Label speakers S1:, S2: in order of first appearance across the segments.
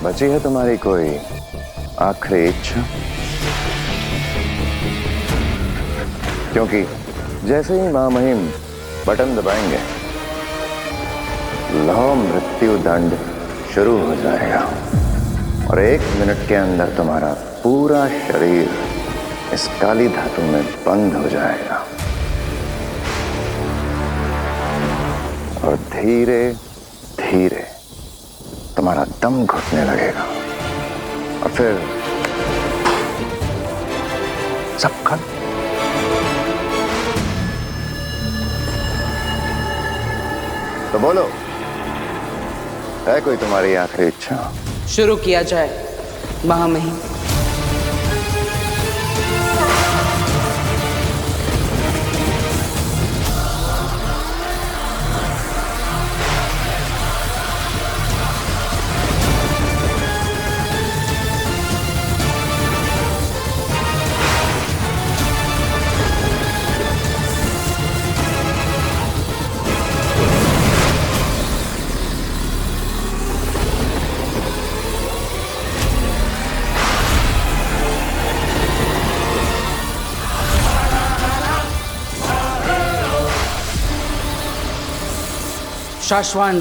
S1: बची है तुम्हारी कोई आखिरी इच्छा? क्योंकि जैसे ही महामहिम बटन दबाएंगे, लौ मृत्यु दंड शुरू हो जाएगा और 1 मिनट के अंदर तुम्हारा पूरा शरीर इस काली धातु में बंद हो जाएगा और धीरे धीरे तुम्हारा दम घुटने लगेगा और फिर सब खत्म। तो बोलो, है कोई तुम्हारी आखिरी इच्छा?
S2: शुरू किया जाए महामहिम। शाश्वान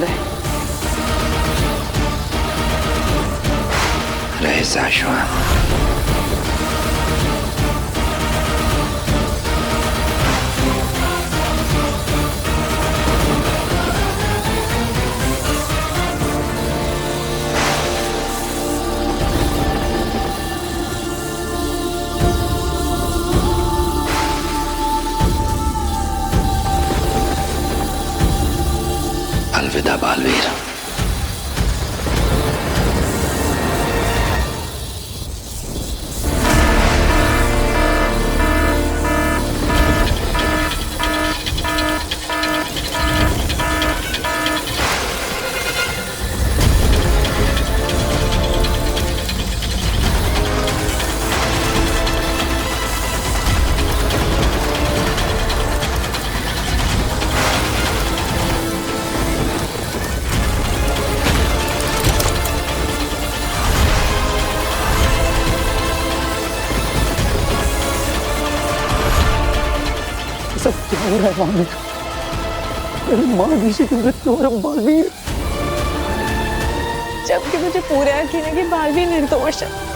S1: रहे शाश्वान। अलविदा बालवीर।
S3: सब क्या हो रहा है बालवीर? मेरी माँ ऋषि की मृत्यु हो रहा है बालवीर।
S4: जबकि मुझे पूरा यकीन है कि बालवीर निर्दोष है।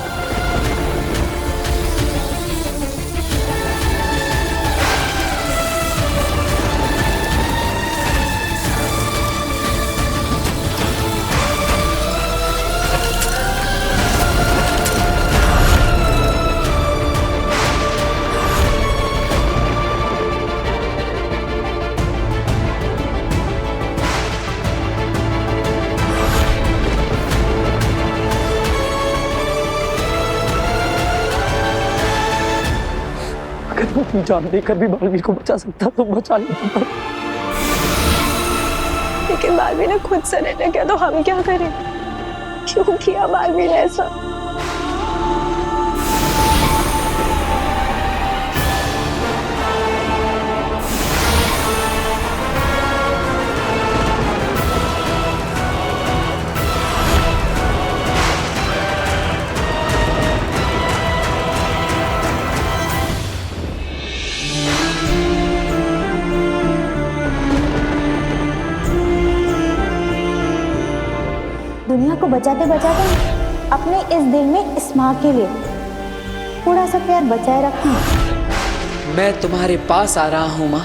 S3: अगर मैं अपनी जान देकर भी बालवीर को बचा सकता तो बचा लेता।
S4: लेकिन बालवीर ने खुद सरेंडर किया तो हम क्या करें? क्यों किया बालवीर ने ऐसा?
S5: दुनिया को बचाते बचाते अपने इस दिल में इस माँ के लिए थोड़ा सा प्यार बचाए रखना।
S2: मैं तुम्हारे पास आ रहा हूँ माँ।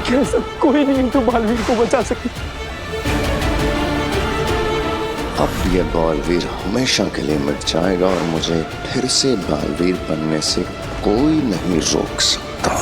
S3: कैसा कोई नहीं तो बालवीर को बचा सके।
S1: अब ये बालवीर हमेशा के लिए मिट जाएगा और मुझे फिर से बालवीर बनने से कोई नहीं रोक सकता।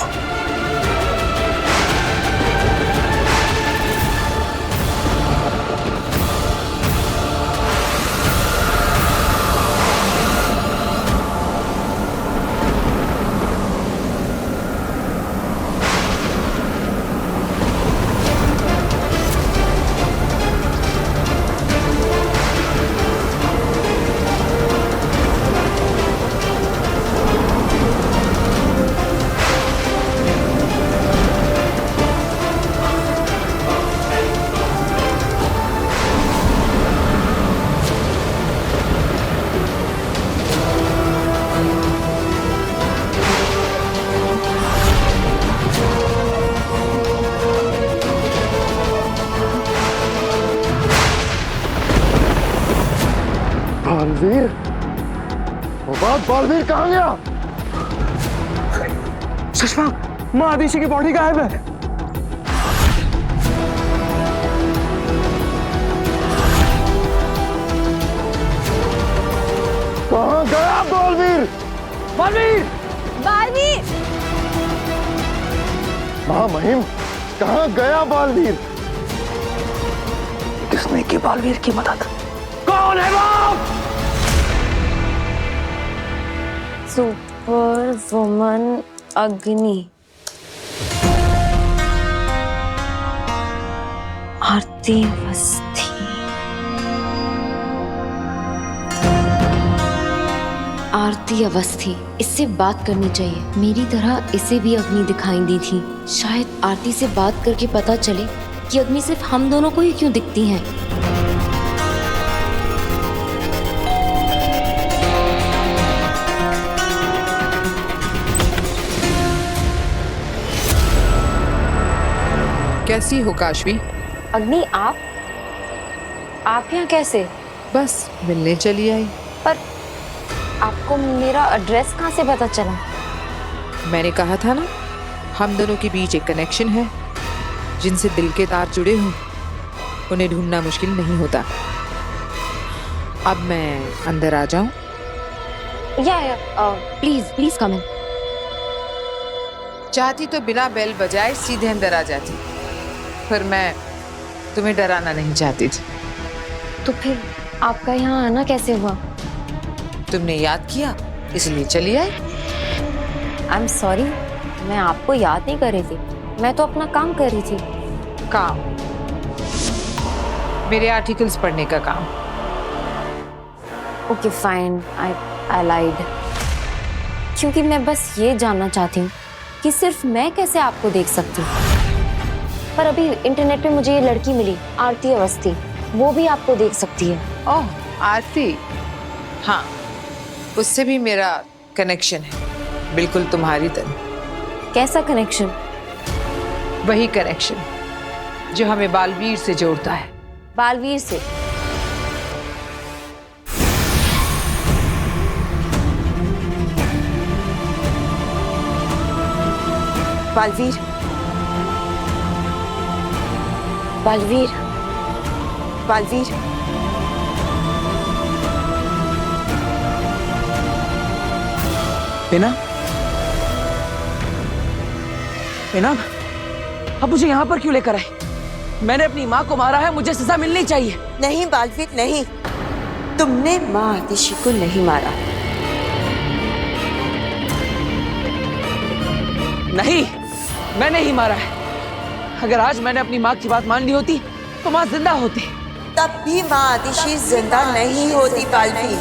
S1: बालवीर, बालवीर कहाँ गया?
S3: सुषमा, माँ आदिशी की बॉडी गायब है।
S1: कहाँ गया बालवीर?
S3: बालवीर!
S4: बालवीर!
S1: महामहिम, कहाँ गया बालवीर?
S3: किसने की बालवीर की मदद? कौन है वो?
S4: सुपर वुमन अग्नि, आरती अवस्थी।
S6: आरती अवस्थी, इससे बात करनी चाहिए। मेरी तरह इसे भी अग्नि दिखाई दी थी। शायद आरती से बात करके पता चले कि अग्नि सिर्फ हम दोनों को ही क्यों दिखती हैं।
S2: कैसी हो काशवी?
S6: अग्नि, आप यहाँ कैसे?
S2: बस मिलने चली आई।
S6: पर आपको मेरा एड्रेस कहाँ से पता चला?
S2: मैंने कहा था ना, हम दोनों के बीच एक कनेक्शन है। जिनसे दिल के तार जुड़े हों उन्हें ढूंढना मुश्किल नहीं होता। अब मैं अंदर आ जाऊं?
S6: प्लीज कम इन।
S2: चाहती तो बिना बेल बजाए सीधे अंदर आ जाती, पर मैं तुम्हें डराना नहीं चाहती थी।
S6: तो फिर आपका यहाँ आना कैसे हुआ?
S2: तुमने याद किया इसलिए चली आई।
S6: आई एम सॉरी, मैं आपको याद नहीं कर रही थी। मैं तो अपना काम कर रही थी।
S2: काम? मेरे आर्टिकल्स पढ़ने का काम।
S6: ओके फाइन, आई लाइड। क्योंकि मैं बस ये जानना चाहती हूँ कि सिर्फ मैं कैसे आपको देख सकती हूँ। पर अभी इंटरनेट पे मुझे ये लड़की मिली, आरती अवस्थी, वो भी आपको देख सकती है।
S2: ओह, आरती। हाँ, उससे भी मेरा कनेक्शन है, बिल्कुल तुम्हारी तरह।
S6: कैसा कनेक्शन?
S2: वही कनेक्शन जो हमें बालवीर से जोड़ता है।
S6: बालवीर से?
S4: बालवीर,
S6: बालवीर,
S4: बालवीर,
S3: बिना बिना, अब मुझे यहाँ पर क्यों लेकर आए? मैंने अपनी माँ को मारा है, मुझे सजा मिलनी चाहिए।
S7: नहीं बालवीर नहीं, तुमने माँ आतिशी को नहीं मारा।
S3: नहीं, मैंने ही मारा है। अगर आज मैंने अपनी माँ की बात मान ली होती तो माँ जिंदा होती।
S7: तब भी माँ आतिशी जिंदा नहीं होती बालवीर।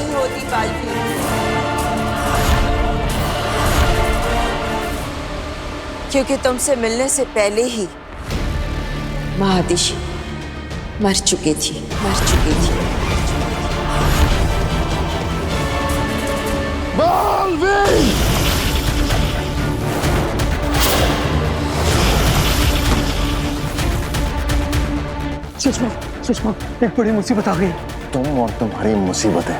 S7: क्योंकि तुमसे मिलने से पहले ही माँ आतिशी मर चुकी थी।
S1: बालवीर!
S3: सुषमा, एक बड़ी मुसीबत आ गई।
S1: तुम और तुम्हारी मुसीबतें,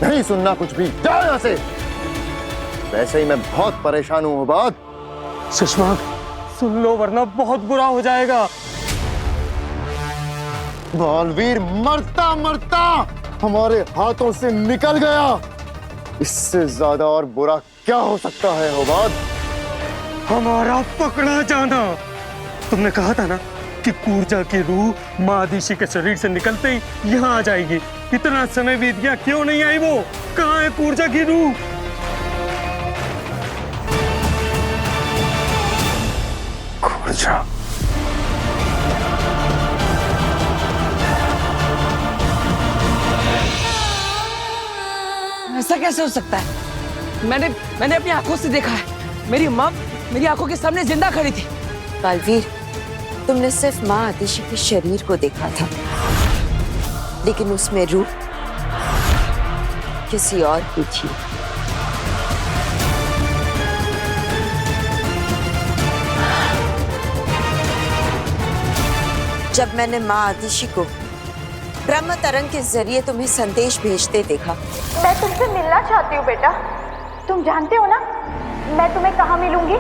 S1: नहीं सुनना कुछ भी। जाओ यहाँ से। वैसे ही मैं बहुत परेशान हूँ उबाद।
S3: सुषमा, सुन लो वरना बहुत बुरा हो जाएगा।
S1: बालवीर मरता मरता हमारे हाथों से निकल गया। इससे ज्यादा और बुरा क्या हो सकता है उबाद?
S3: हमारा पकड़ा जाना। तुमने कहा था ना कि कूर्जा की रूह माँ आदिशी के शरीर से निकलते ही यहाँ आ जाएगी। इतना समय बीत गया, क्यों नहीं आई वो? कहाँ है कूर्जा की रूह?
S1: कूर्जा,
S3: ऐसा कैसे हो सकता है? मैंने अपनी आंखों से देखा है। मेरी माँ मेरी आंखों के सामने जिंदा खड़ी थी।
S7: बालवीर, तुमने सिर्फ माँ आतिशी के शरीर को देखा था, लेकिन उसमें रूह किसी और की थी। जब मैंने माँ आतिशी को ब्रह्म तरंग के जरिए तुम्हें संदेश भेजते देखा।
S5: मैं तुमसे मिलना चाहती हूँ बेटा। तुम जानते हो ना मैं तुम्हें कहाँ मिलूंगी?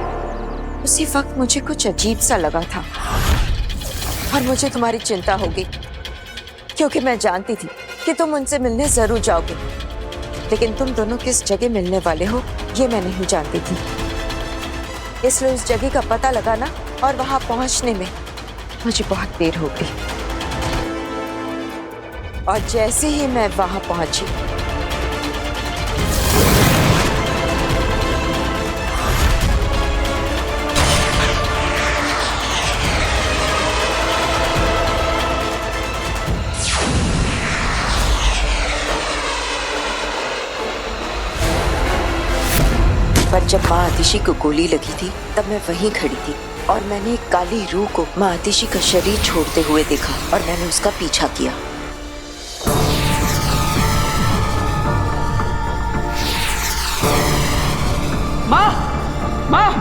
S7: उसी वक्त मुझे कुछ अजीब सा लगा था और मुझे तुम्हारी चिंता होगी, क्योंकि मैं जानती थी कि तुम उनसे मिलने जरूर जाओगे, लेकिन तुम दोनों किस जगह मिलने वाले हो ये मैं नहीं जानती थी। इसलिए उस जगह का पता लगाना और वहां पहुंचने में मुझे बहुत देर हो गई। और जैसे ही मैं वहां पहुंची, पर जब माँ आतिशी को गोली लगी थी तब मैं वहीं खड़ी थी और मैंने एक काली रूह को माँ आतिशी का शरीर छोड़ते हुए देखा और मैंने उसका पीछा किया।
S2: माँ, माँ,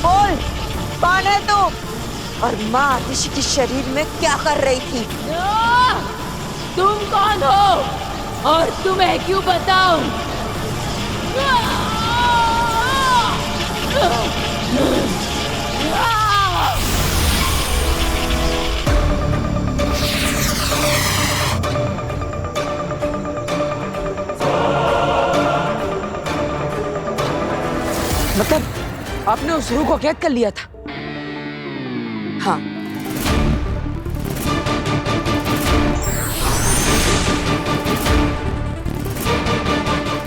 S7: बोल, कौन है तू? और माँ आतिशी के शरीर में क्या कर रही थी?
S8: तुम कौन हो और तुम्हें क्यों बताऊं?
S7: मतलब
S8: आपने उस रूह को कैद कर लिया था?
S7: हाँ,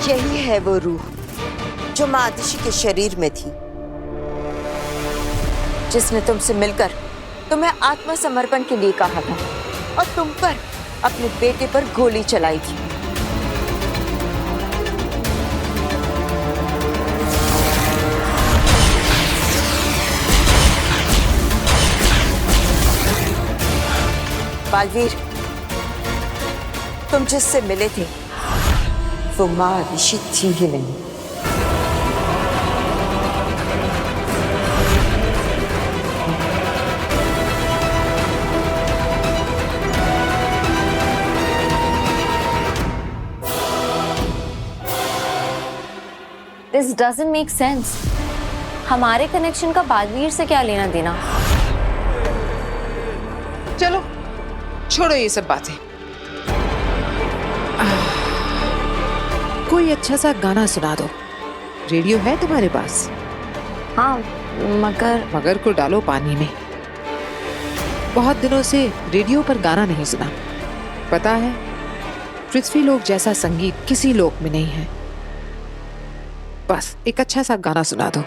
S7: यही है वो रूह जो माँ आतिशी के शरीर में थी, जिसने तुमसे मिलकर तुम्हें आत्मसमर्पण के लिए कहा था और तुम पर अपने बेटे पर गोली चलाई थी। बालवीर, तुम जिससे मिले थे वो माँ आतिशी थी ही नहीं।
S6: This doesn't make sense. हमारे कनेक्शन का बालवीर से क्या लेना देना?
S2: चलो छोड़ो ये सब बातें। कोई अच्छा सा गाना सुना दो। रेडियो है तुम्हारे पास?
S6: हाँ, मगर
S2: को डालो पानी में। बहुत दिनों से रेडियो पर गाना नहीं सुना। पता है, पृथ्वी लोक जैसा संगीत किसी लोक में नहीं है। बस एक अच्छा सा गाना सुना दो।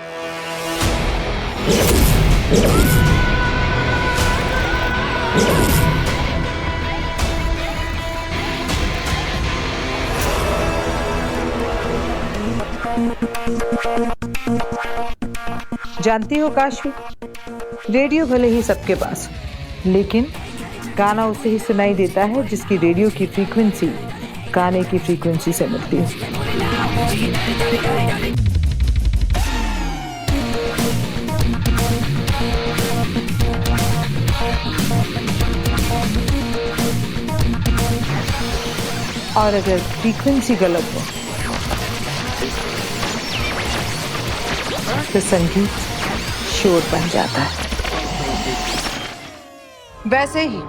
S9: जानती हो काशवी, रेडियो भले ही सबके पास हो, लेकिन गाना उसे ही सुनाई देता है जिसकी रेडियो की फ्रीक्वेंसी गाने की फ्रीक्वेंसी से मिलती है। और अगर फ्रीक्वेंसी गलत हो तो संगीत शोर बन जाता है।
S2: वैसे ही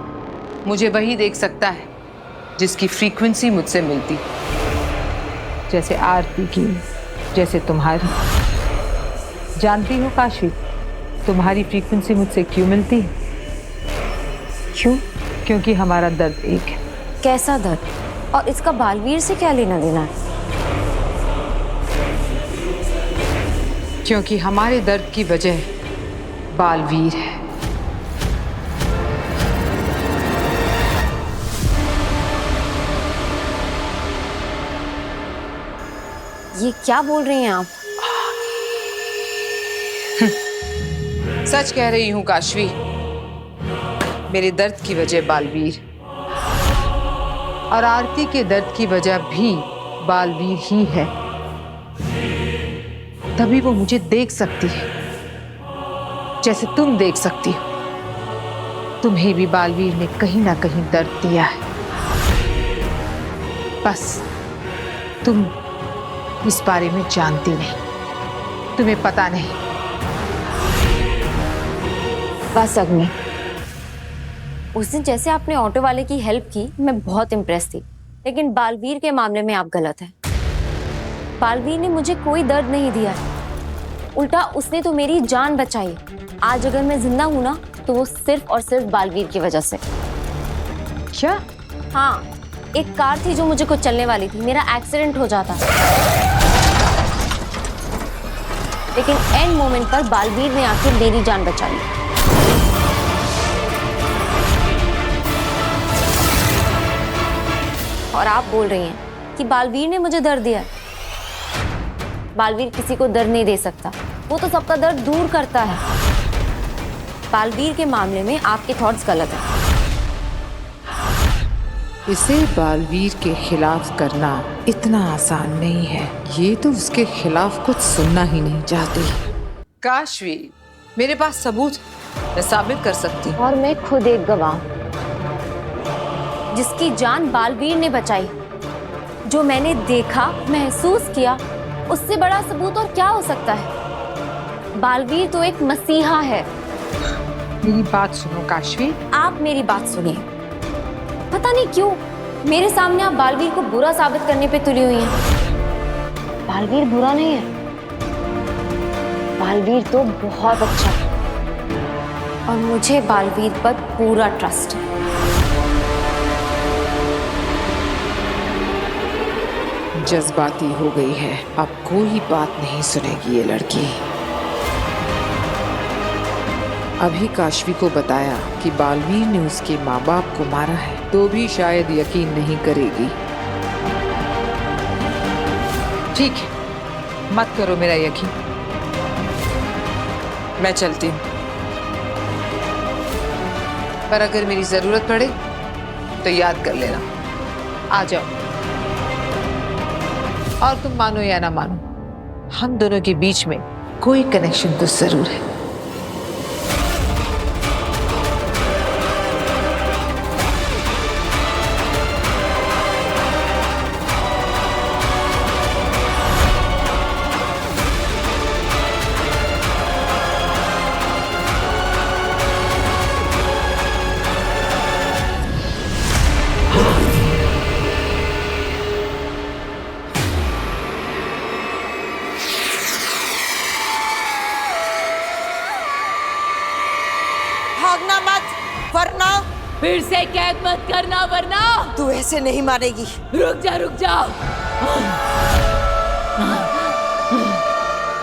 S2: मुझे वही देख सकता है जिसकी फ्रीक्वेंसी मुझसे मिलती।
S9: जैसे आरती की, जैसे तुम्हारी। जानती हो काशी, तुम्हारी फ्रीक्वेंसी मुझसे क्यों मिलती है?
S6: क्यों?
S9: क्योंकि हमारा दर्द एक है।
S6: कैसा दर्द? और इसका बालवीर से क्या लेना देना है?
S2: क्योंकि हमारे दर्द की वजह बालवीर है।
S6: ये क्या बोल रही हैं आप?
S2: सच कह रही हूं काशवी, मेरे दर्द की वजह बालवीर और आरती के दर्द की वजह भी बालवीर ही है। तभी वो मुझे देख सकती है जैसे तुम देख सकती हो, तुम्हें भी बालवीर ने कहीं ना कहीं दर्द दिया है। बस तुम इस बारे में जानती नहीं, तुम्हें पता नहीं।
S6: बस अग्नि, उस दिन जैसे आपने ऑटो वाले की हेल्प की, मैं बहुत इम्प्रेस थी, लेकिन बालवीर के मामले में आप गलत हैं। बालवीर ने मुझे कोई दर्द नहीं दिया है, उल्टा उसने तो मेरी जान बचाई है। आज अगर मैं जिंदा हूं ना, तो वो सिर्फ और सिर्फ बालवीर की वजह से।
S2: क्या?
S6: हाँ, एक कार थी जो मुझे कुछ चलने वाली थी, मेरा एक्सीडेंट हो जाता, लेकिन एंड मोमेंट पर बालवीर ने आकर मेरी जान बचा ली। और आप बोल रही हैं कि बालवीर ने मुझे दर्द दिया। बालवीर किसी को दर्द नहीं दे सकता, वो तो सबका दर्द दूर करता है। बालवीर के मामले में आपके थॉट्स गलत हैं।
S2: इसे बालवीर के खिलाफ करना इतना आसान नहीं है। ये तो उसके खिलाफ कुछ सुनना ही नहीं चाहती।
S8: काशवी, मेरे पास सबूत, मैं साबित कर सकती हूँ।
S6: और मैं खुद एक गवाह, जिसकी जान बालवीर ने बचाई। जो मैंने देखा, महसूस किया, उससे बड़ा सबूत और क्या हो सकता है? बालवीर तो एक मसीहा है।
S2: मेरी बात सुनो काशवी।
S6: आप मेरी बात सुनिए। पता नहीं क्यों मेरे सामने आप बालवीर को बुरा साबित करने पे तुली हुई हैं। बालवीर बुरा नहीं है, बालवीर तो बहुत अच्छा है, और मुझे बालवीर पर पूरा ट्रस्ट है।
S2: जज्बाती हो गई है, अब कोई बात नहीं सुनेगी ये लड़की। अभी काशवी को बताया कि बालवीर ने उसके माँ बाप को मारा है, तो भी शायद यकीन नहीं करेगी। ठीक है, मत करो मेरा यकीन, मैं चलती हूँ। पर अगर मेरी जरूरत पड़े तो याद कर लेना, आ जाओ। और तुम मानो या ना मानो, हम दोनों के बीच में कोई कनेक्शन तो जरूर है।
S7: भागना मत, वरना
S8: फिर से कैद मत करना, वरना
S7: तू ऐसे नहीं मारेगी।
S8: रुक जा, रुक जा।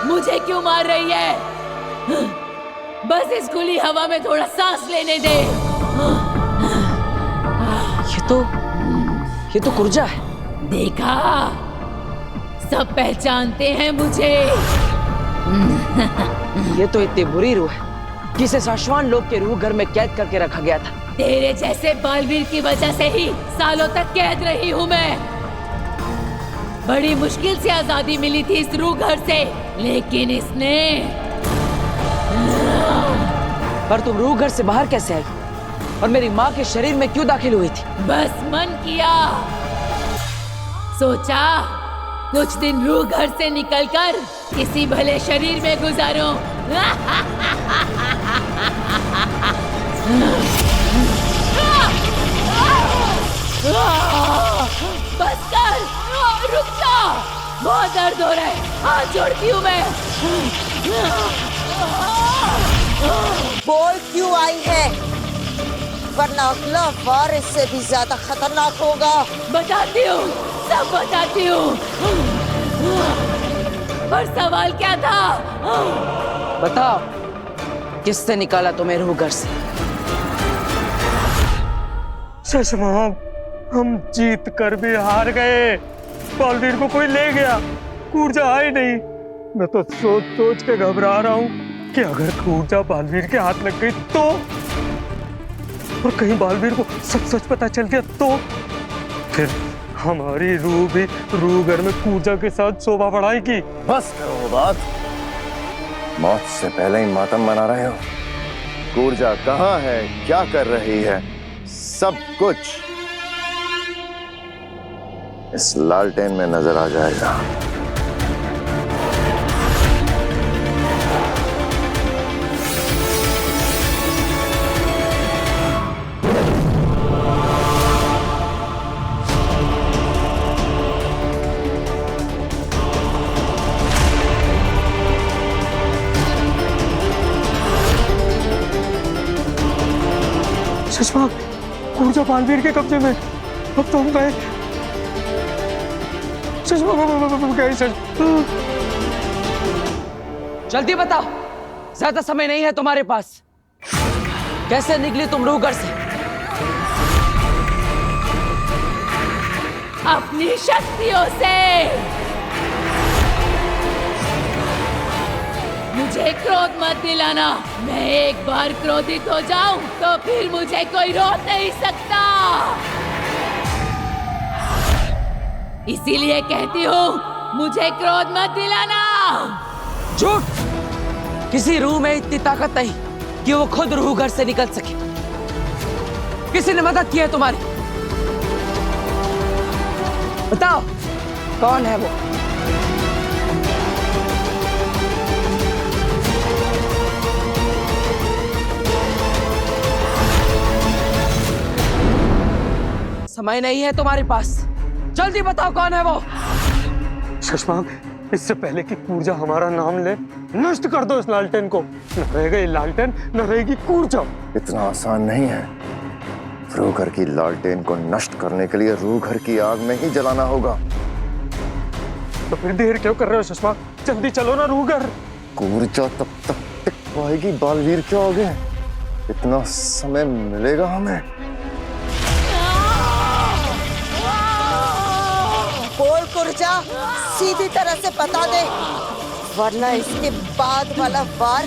S8: मुझे क्यों मार रही है? बस इस खुली हवा में थोड़ा सांस लेने दे। ये तो कुर्जा है। देखा, सब पहचानते हैं मुझे।
S10: ये तो इतनी बुरी रूह है जिसे साशवान लोग के रूह घर में कैद करके रखा गया था।
S8: तेरे जैसे बालवीर की वजह से ही सालों तक कैद रही हूँ मैं। बड़ी मुश्किल से आजादी मिली थी इस रूह घर से, लेकिन इसने।
S10: पर तुम रूह घर से बाहर कैसे आई और मेरी माँ के शरीर में क्यों दाखिल हुई थी?
S8: बस मन किया, सोचा कुछ दिन रूह घर से निकलकर किसी भले शरीर में गुजारूं। बस कर, रुक जा, बहुत दर्द हो रहा है, हाथ जोड़ती हूँ मैं।
S7: बोल क्यों आई है, वरना अगला वार इससे भी ज्यादा खतरनाक होगा।
S8: बताती हूँ, सब बताती हूँ। पर सवाल क्या था?
S10: बताओ, किससे निकाला तुम्हें रूह घर से?
S3: चश्मा, हम जीत कर भी हार गए। बालवीर को कोई ले गया, कूर्जा आई नहीं। मैं तो सोच सोच के घबरा रहा हूँ कि अगर कूर्जा बालवीर के हाथ लग गई तो, और कहीं बालवीर को सब सच पता चल गया तो फिर हमारी रूह भी रूह घर में कूर्जा के साथ शोभा बढ़ाएगी।
S1: बस करो वो बात। मौत से पहले ही मातम मना रहे हो? कूर्जा कहाँ है, क्या कर रही है, सब कुछ इस लालटेन में नजर आ जाएगा।
S3: चश्मा कूर्जा बालवीर के कब्जे में। अब तो हम गए। चश्मा गए।
S10: जल्दी बताओ, ज्यादा समय नहीं है तुम्हारे पास। कैसे निकली तुम रूहगढ़ से?
S8: अपनी शक्तियों से। मुझे क्रोध मत दिलाना। मैं एक बार क्रोधित हो जाऊं तो फिर मुझे कोई रोक नहीं सकता। इसीलिए कहती हूँ, मुझे क्रोध मत दिलाना।
S10: झूठ! किसी रूह में इतनी ताकत नहीं कि वो खुद रूहगढ़ से निकल सके। किसी ने मदद की है तुम्हारी? बताओ, कौन है वो? समय नहीं है तुम्हारे पास, जल्दी बताओ कौन है वो?
S3: चश्मा, इससे पहले कि कूर्जा हमारा नाम ले, नष्ट कर दो इस लालटेन को। न रहेगा ये लालटेन, न रहेगी कूर्जा।
S1: इतना आसान नहीं है। रूहगढ़ की लालटेन को नष्ट करने के लिए रूहगढ़ की आग में ही जलाना होगा।
S3: तो फिर देर क्यों कर रहे हो चश्मा? जल्दी चलो ना रूहगढ़।
S1: कूर्जा तब तक टिक पाएगी बालवीर के आगे? इतना समय मिलेगा हमें?
S7: बोल कूर्जा, सीधी तरह से बता दे, वरना इसके बाद वाला वार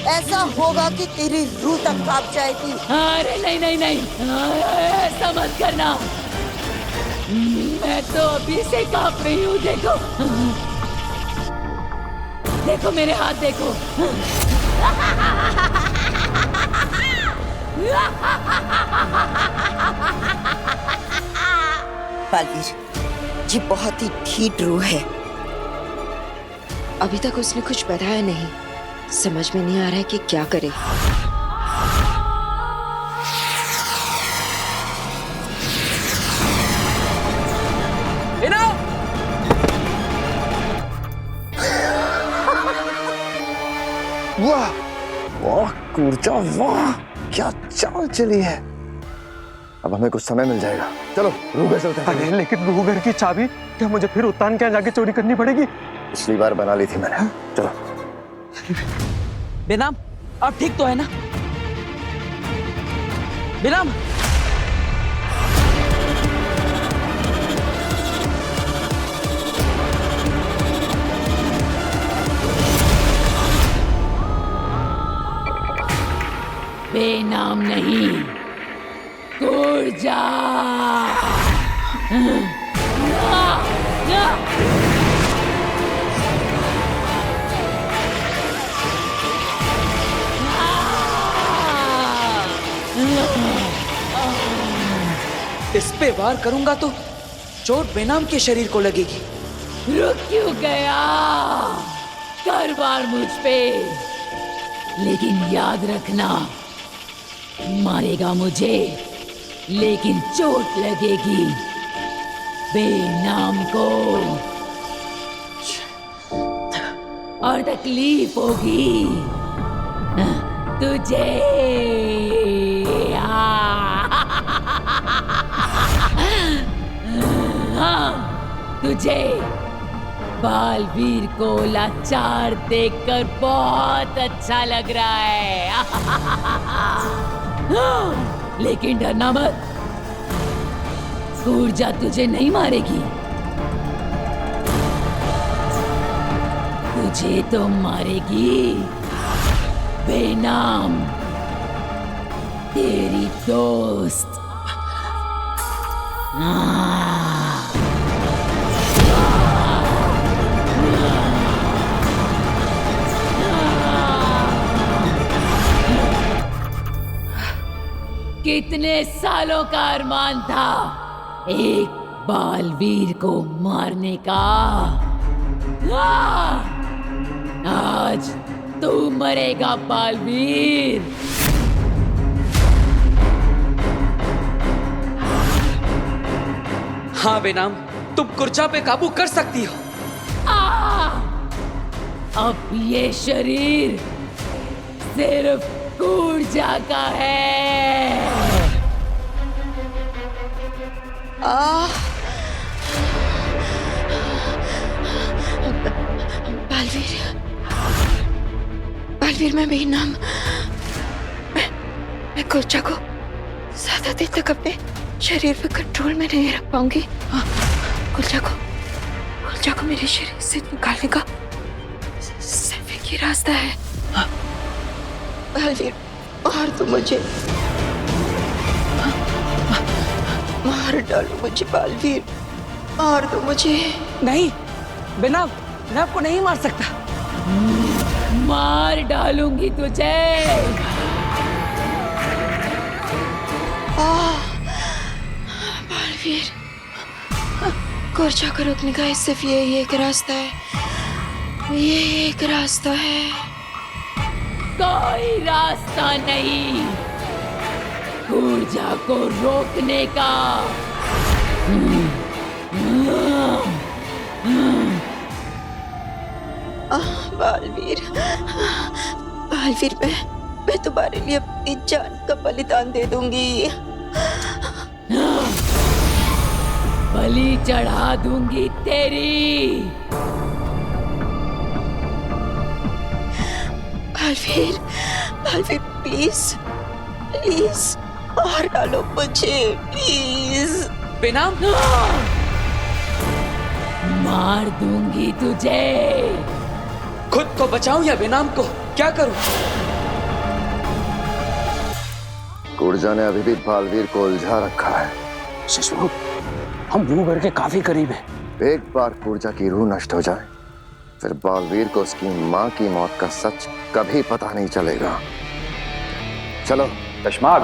S7: ऐसा होगा कि तेरी रूह तक कांप जाएगी।
S8: अरे नहीं नहीं नहीं, ऐसा मत करना। मैं तो अभी से कांप रही हूँ। देखो देखो मेरे हाथ देखो।
S7: बालवीर, ये बहुत ही ढीठ रूह है। अभी तक उसने कुछ बताया नहीं। समझ में नहीं आ रहा है कि क्या करे।
S1: वाह वाह कूर्जा, वाह क्या चाल चली है। अब हमें कुछ समय मिल जाएगा। चलो रूहगढ़ चलते हैं।
S3: अरे लेकिन रूहगढ़ की चाबी क्या मुझे फिर उत्तान के जाके चोरी करनी पड़ेगी?
S1: पिछली बार बना ली थी मैंने। चलो।
S10: बेनाम, अब ठीक तो है ना? बेनाम,
S8: बेनाम नहीं, कूर्जा।
S10: इस पे वार करूंगा तो चोट बेनाम के शरीर को लगेगी।
S8: रुक क्यों गया? कर वार मुझ पे, लेकिन याद रखना, मारेगा मुझे लेकिन चोट लगेगी बेनाम को और तकलीफ होगी तुझे। हाँ, तुझे बालवीर को लाचार देखकर बहुत अच्छा लग रहा है। लेकिन डरना मत, कूर्जा तुझे नहीं मारेगी। तुझे तो मारेगी बेनाम, तेरी दोस्त। कितने सालों का अरमान था एक बालवीर को मारने का। आज तू मरेगा बालवीर।
S10: हाँ बेनाम, तुम कुर्जा पे काबू कर सकती हो।
S8: अब ये शरीर सिर्फ कुर्जा का है।
S7: बालवीर मैं बेनाम, मैं कुर्जा को ज्यादा देर तक अपने शरीर पे कंट्रोल में नहीं रख पाऊंगी। कुर्जा को मेरे शरीर से निकालने का सिर्फ एक ही रास्ता है। बालवीर मार दो मुझे, मार डालो मुझे बालवीर, मार दो मुझे।
S10: नहीं बेनाम, मैं आपको नहीं मार सकता।
S8: मार डालूंगी तुझे।
S7: बालवीर, कुर्जा को रोकने का सिर्फ यही एक रास्ता है, ये एक रास्ता है।
S8: कोई रास्ता नहीं कुर्जा को रोकने का।
S7: बालवीर, मैं तुम्हारे लिए अपनी जान का बलिदान दे दूंगी।
S8: बलि चढ़ा दूंगी तेरी। बालवीर प्लीज मार डालो मुझे प्लीज।
S10: बेनाम,
S8: मार दूंगी तुझे।
S10: खुद को बचाऊं या बेनाम को, क्या करूं?
S1: कुर्जा ने अभी भी बालवीर को उलझा रखा है।
S11: ससुर, हम रूह घर के काफी करीब हैं।
S1: एक बार कुर्जा की रूह नष्ट हो जाए, फिर बालवीर को उसकी मां की मौत का सच कभी पता नहीं चलेगा। चलो
S11: कशमाग।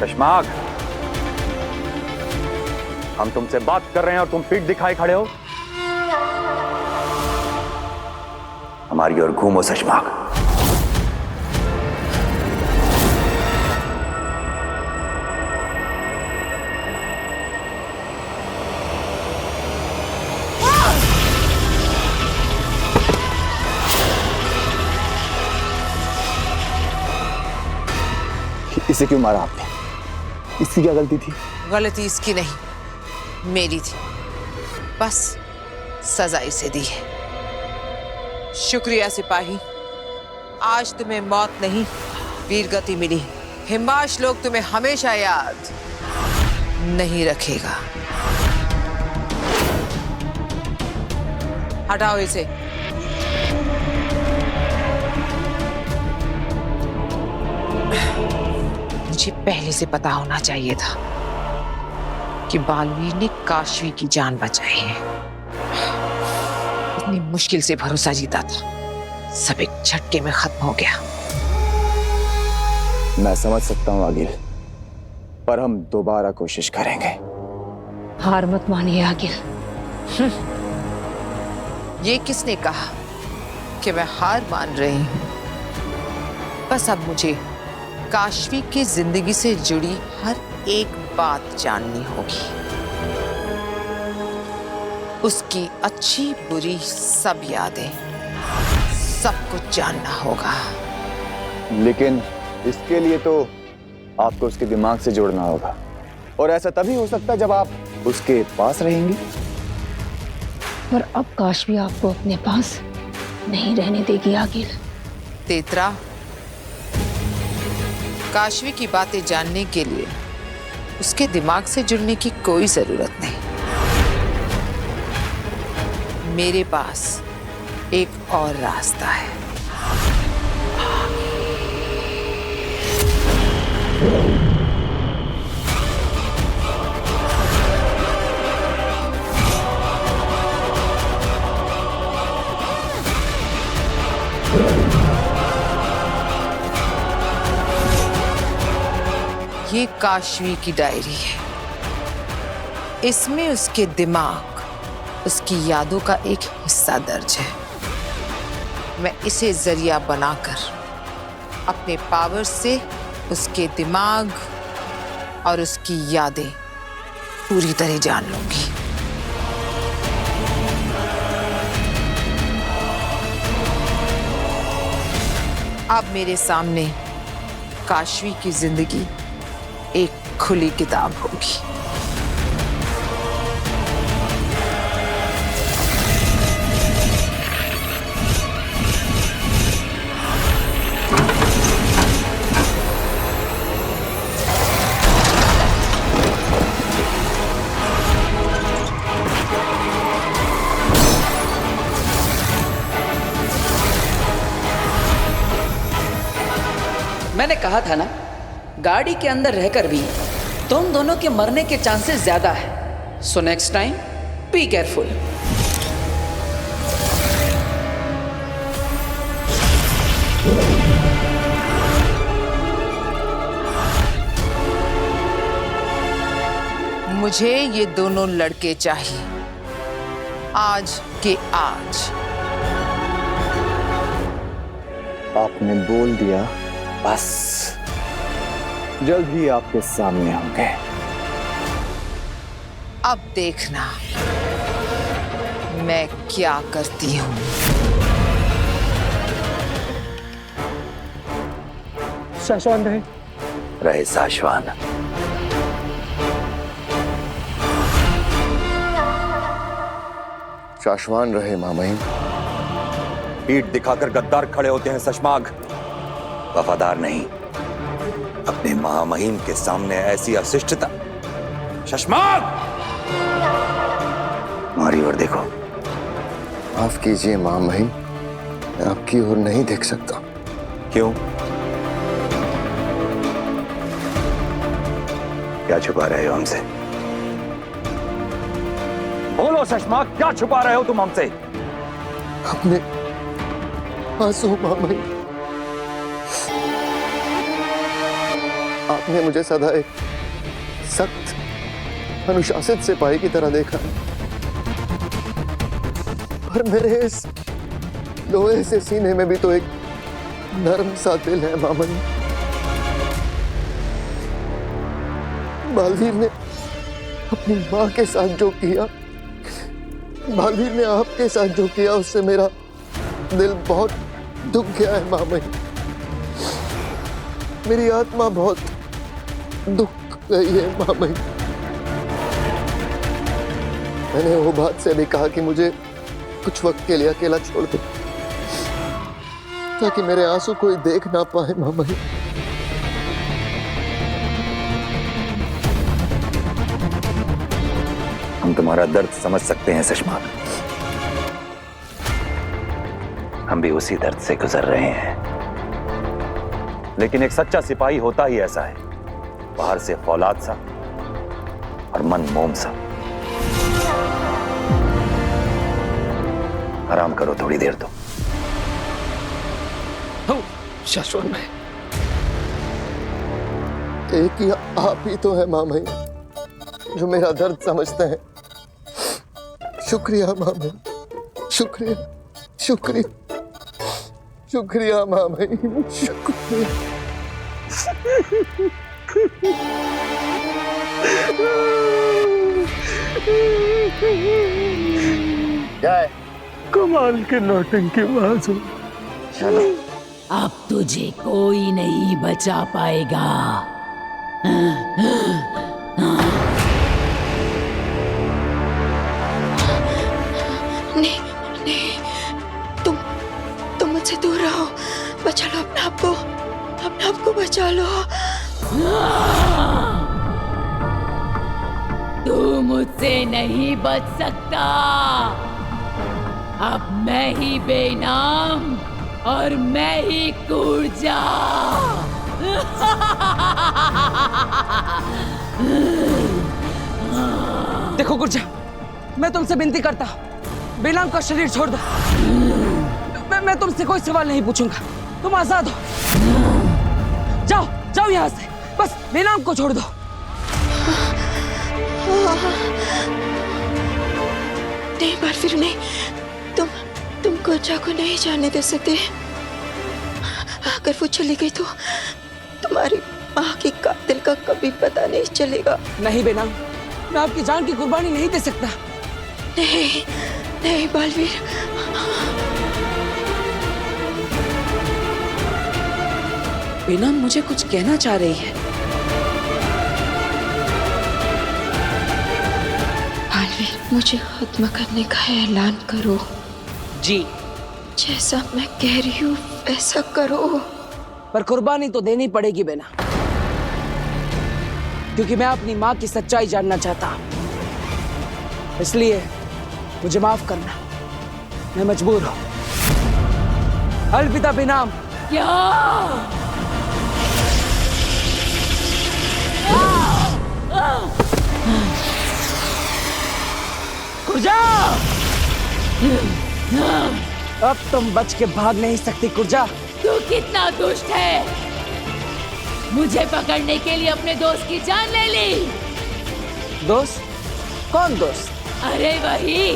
S11: कशमाग, हम तुमसे बात कर रहे हैं और तुम पीठ दिखाए खड़े हो। हमारी ओर घूमो शशमाग। इसे क्यों मारा आपने? इसकी क्या गलती थी?
S2: गलती इसकी नहीं, मेरी थी। बस सजा इसे दी है। शुक्रिया सिपाही, आज तुम्हें मौत नहीं वीरगति मिली। हिमाश लोग तुम्हें हमेशा याद नहीं रखेगा। हटाओ इसे। मुझे पहले से पता होना चाहिए था कि बालवीर ने काशवी की जान बचाई है। इतनी मुश्किल से भरोसा जीता था, सब एक झटके में खत्म हो गया।
S11: मैं समझ सकता हूं आगिल, पर हम दोबारा कोशिश करेंगे।
S6: हार मत मानिए आगिल।
S2: ये किसने कहा कि मैं हार मान रही हूं? बस अब मुझे काशवी की जिंदगी से जुड़ी हर एक बात जाननी होगी। उसकी अच्छी बुरी सब यादें, सब कुछ जानना होगा।
S11: लेकिन इसके लिए तो आपको उसके दिमाग से जोड़ना होगा, और ऐसा तभी हो सकता है जब आप उसके पास रहेंगी।
S6: पर अब काशवी आपको अपने पास नहीं रहने देगी आगिल।
S2: तेतरा, काशवी की बातें जानने के लिए उसके दिमाग से जुड़ने की कोई जरूरत नहीं। मेरे पास एक और रास्ता है। ये काशवी की डायरी है। इसमें उसके दिमाग, उसकी यादों का एक हिस्सा दर्ज है। मैं इसे जरिया बनाकर अपने पावर से उसके दिमाग और उसकी यादें पूरी तरह जान लूंगी। अब मेरे सामने काशवी की जिंदगी एक खुली किताब होगी।
S10: मैंने कहा था ना, गाड़ी के अंदर रहकर भी तुम दोनों के मरने के चांसेस ज्यादा है। So next time be careful.
S2: मुझे ये दोनों लड़के चाहिए, आज के आज।
S11: आपने बोल दिया, बस जल्द ही आपके सामने होंगे।
S2: अब देखना मैं क्या करती हूँ।
S3: शाश्वान रहे।
S1: रहे शाश्वान। शाश्वान रहे मामहिम।
S11: पीठ दिखाकर गद्दार खड़े होते हैं शशमाग, वफादार नहीं। अपने महामहिम के सामने ऐसी अशिष्टता। शशमाग!
S1: हमारी ओर देखो। माफ कीजिए महामहिम, मैं आपकी ओर नहीं देख सकता।
S11: क्यों? क्या छुपा रहे हो हमसे? बोलो शशमाग, क्या छुपा रहे हो तुम हमसे?
S1: अपने आंसू मामहिम। आपने मुझे सदा एक सख्त अनुशासित सिपाही की तरह देखा, और मेरे इस लोहे से सीने में भी तो एक नरम सा दिल है मामन। बालवीर ने अपनी माँ के साथ जो किया, बालवीर ने आपके साथ जो किया, उससे मेरा दिल बहुत दुख गया है मामन। मेरी आत्मा बहुत दुख गई है मामन। मैंने वो बात से भी कहा कि मुझे कुछ वक्त के लिए अकेला छोड़ दे, ताकि मेरे आंसू कोई देख ना पाए मामन।
S11: हम तुम्हारा दर्द समझ सकते हैं शशमाग। हम भी उसी दर्द से गुजर रहे हैं, लेकिन एक सच्चा सिपाही होता ही ऐसा है, बाहर से फौलाद सा और मन मोम सा। आराम करो थोड़ी देर तो।
S3: शाश्वत में
S1: एक ही आप ही तो है मामई जो मेरा दर्द समझते हैं। शुक्रिया मामई, शुक्रिया, शुक्रिया, शुक्रिया मामई, शुक्रिया।
S3: क्या है? कमाल के नौटंकी बाज हो।
S1: चलो
S8: अब तुझे कोई नहीं बचा पाएगा।
S4: नहीं, नहीं, तुम मुझसे दूर रहो। बचा लो अपने आप को बचा लो।
S8: तू मुझसे नहीं बच सकता। अब मैं ही बेनाम और मैं ही कूर्जा।
S10: देखो गुर्जा, मैं तुमसे विनती करता हूँ, बेनाम का शरीर छोड़ दो। मैं तुमसे कोई सवाल नहीं पूछूंगा, तुम आजाद हो। जाओ जाओ यहाँ से, बस बेनाम को छोड़ दो।
S4: नहीं बालवीर नहीं, तुम गुर्जा को नहीं जाने दे सकते। अगर वो चली गई तो तुम्हारी माँ की कातिल का कभी पता नहीं चलेगा।
S10: नहीं बेनाम, मैं आपकी जान की कुर्बानी नहीं दे सकता।
S4: नहीं नहीं बालवीर,
S10: बेनाम मुझे कुछ कहना चाह रही है।
S4: बालवीर, मुझे खत्म करने का ऐलान करो।
S10: जी।
S4: जैसा मैं कह रही हूँ वैसा करो।
S10: पर कुर्बानी तो देनी पड़ेगी बेना, क्योंकि मैं अपनी माँ की सच्चाई जानना चाहता हूँ। इसलिए मुझे माफ करना, मैं मजबूर हूँ। अलविदा बेनाम।
S8: क्या?
S10: कुर्जा! अब तुम बच के भाग नहीं सकती कुर्जा।
S8: तू कितना दुष्ट है, मुझे पकड़ने के लिए अपने दोस्त की जान ले ली।
S10: दोस्त? कौन दोस्त?
S8: अरे वही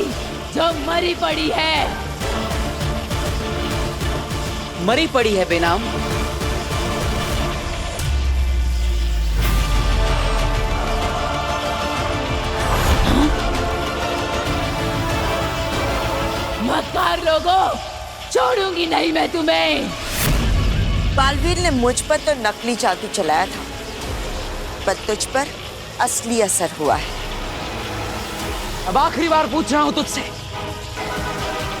S8: जो मरी पड़ी है।
S10: मरी पड़ी है बेनाम?
S8: मक्कार लोगों, छोड़ूंगी नहीं मैं तुम्हें।
S7: बालवीर ने मुझ पर तो नकली जादू चलाया था, पर तुझ पर असली असर हुआ है।
S10: अब आखिरी बार पूछ रहा हूं तुझसे,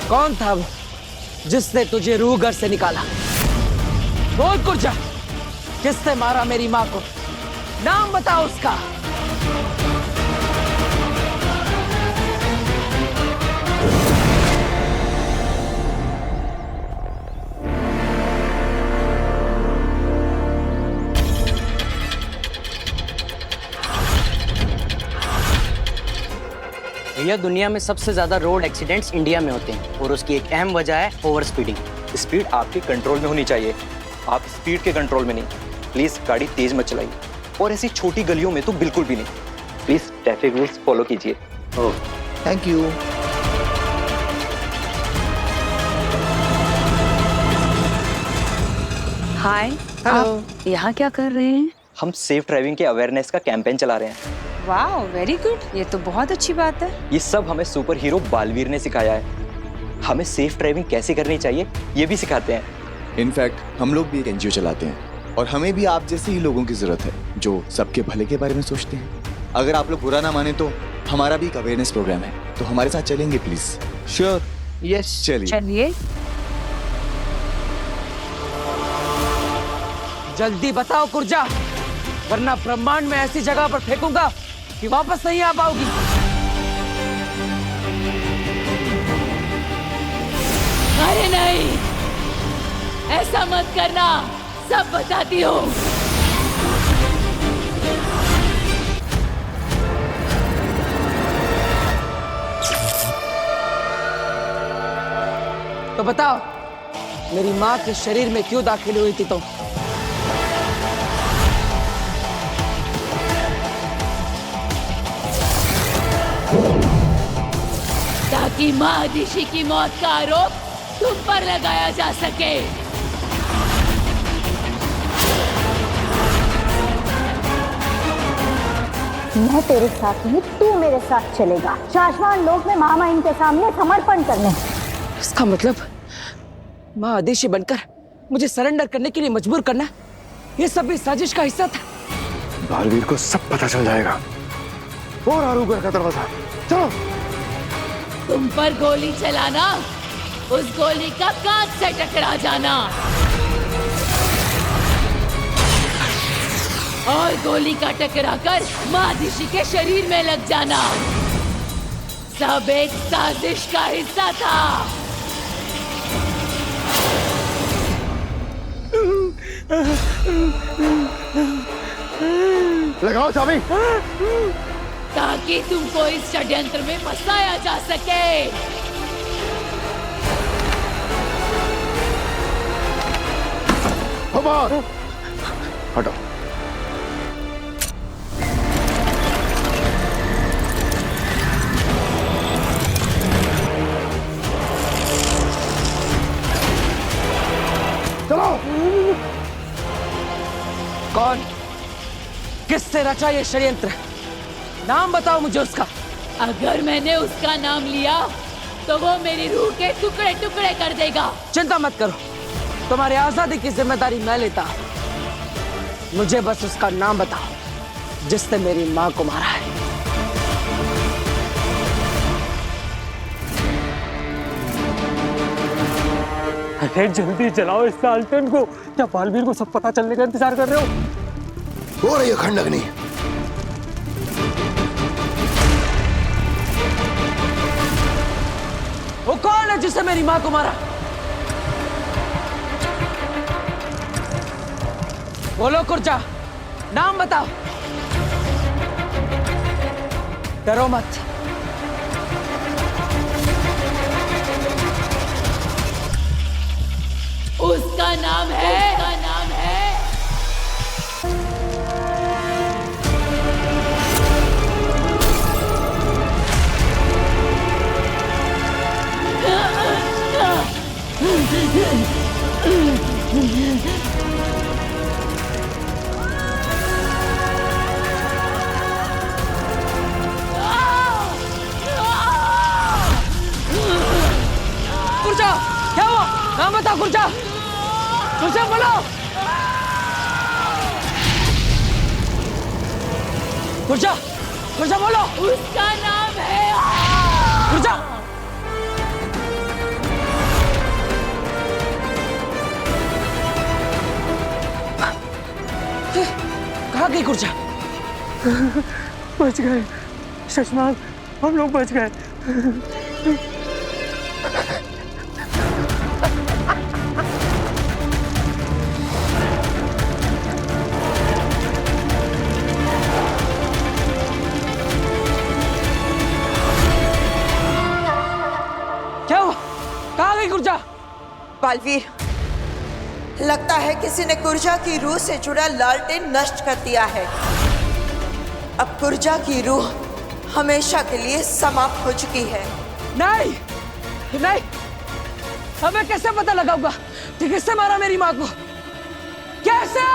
S10: कौन था वो जिसने तुझे रूह घर से निकाला? बोल कुर्जा, किसने मारा मेरी माँ को? नाम बताओ उसका।
S12: भैया, दुनिया में सबसे ज्यादा रोड एक्सीडेंट्स इंडिया में होते हैं और उसकी एक अहम वजह है ओवर स्पीडिंग।
S13: स्पीड आपके कंट्रोल में होनी चाहिए, आप स्पीड के कंट्रोल में नहीं। प्लीज गाड़ी तेज मत चलाइए, और ऐसी छोटी गलियों में तो बिल्कुल भी नहीं। प्लीज ट्रैफिक रूल्स फॉलो कीजिए।
S1: ओह, थैंक यू।
S14: हाय, आप यहाँ क्या कर रहे हैं?
S13: हम सेफ ड्राइविंग के अवेयरनेस का कैंपेन चला रहे हैं।
S14: वाह, वेरी गुड, ये तो बहुत अच्छी बात है।
S13: ये सब हमें सुपर हीरो बालवीर ने सिखाया है। हमें सेफ ड्राइविंग कैसे करनी चाहिए ये भी सिखाते हैं।
S15: इनफैक्ट हम लोग भी एक एनजीओ चलाते हैं और हमें भी आप जैसे ही लोगों की जरूरत है जो सबके भले के बारे में सोचते हैं। अगर आप लोग बुरा ना माने तो हमारा भी एक अवेयरनेस प्रोग्राम है, तो हमारे साथ चलेंगे प्लीज?
S12: श्योर।
S15: यस, चलिए।
S10: जल्दी बताओ कुर्जा, वरना ब्रह्मांड में ऐसी जगह पर फेंकूंगा कि वापस नहीं आ पाओगी।
S8: अरे नहीं, ऐसा मत करना, सब बताती हूँ।
S10: तो बताओ, मेरी माँ के शरीर में क्यों दाखिल हुई थी तुम?
S8: ताकि महादिशी की मौत का आरोप तुम पर लगाया जा सके।
S5: मैं तेरे साथ नहीं, तू मेरे साथ चलेगा शाश्वत लोक में मामा इनके सामने समर्पण करने।
S10: इसका मतलब महादिशी बनकर मुझे सरेंडर करने के लिए मजबूर करना, ये सब भी साजिश का हिस्सा था।
S3: बालवीर को सब पता चल जाएगा। और आरूगर का दरवाजा, चलो।
S8: तुम पर गोली चलाना, उस गोली का कांच से टकरा जाना और गोली का टकराकर महादिशी के शरीर में लग जाना, सब एक साजिश का हिस्सा था।
S3: लगाओ चाबी,
S8: ताकि तुमको इस षड्यंत्र में फंसाया जा सके।
S3: हटो।
S10: किससे रचा ये षड्यंत्र? नाम बताओ मुझे उसका।
S8: अगर मैंने उसका नाम लिया तो वो मेरी रूह के टुकड़े टुकड़े कर देगा।
S10: चिंता मत करो, तुम्हारी आजादी की जिम्मेदारी मैं लेता। मुझे बस उसका नाम बताओ जिसने मेरी माँ को मारा है।
S3: अरे जल्दी चलाओ इस लालटेन को। क्या बालवीर को सब पता चलने का इंतजार कर रहे
S1: हो रही है खंडग्नि।
S10: वो कौन है जिसने मेरी माँ को मारा? बोलो कुर्जा, नाम बताओ। डरो मत।
S8: उसका नाम है
S10: कुर्जा, क्या हुआ? नाम बताओ कुर्जा। कुर्जा बोलो। कुर्जा, कुर्जा बोलो।
S8: उसका नाम है
S10: कुर्जा। कहाँ गई कुर्जा?
S3: बच गए शशमाग, हम लोग बच गए।
S10: क्या हुआ? कहाँ गई कुर्जा?
S7: बालवीर, लगता है किसी ने कुर्जा की रूह से जुड़ा लालटेन नष्ट कर दिया है। अब कुर्जा की रूह हमेशा के लिए समाप्त हो चुकी है।
S10: नहीं, नहीं, हमें कैसे पता लगाऊंगा कि किसने मारा मेरी माँ को? कैसे?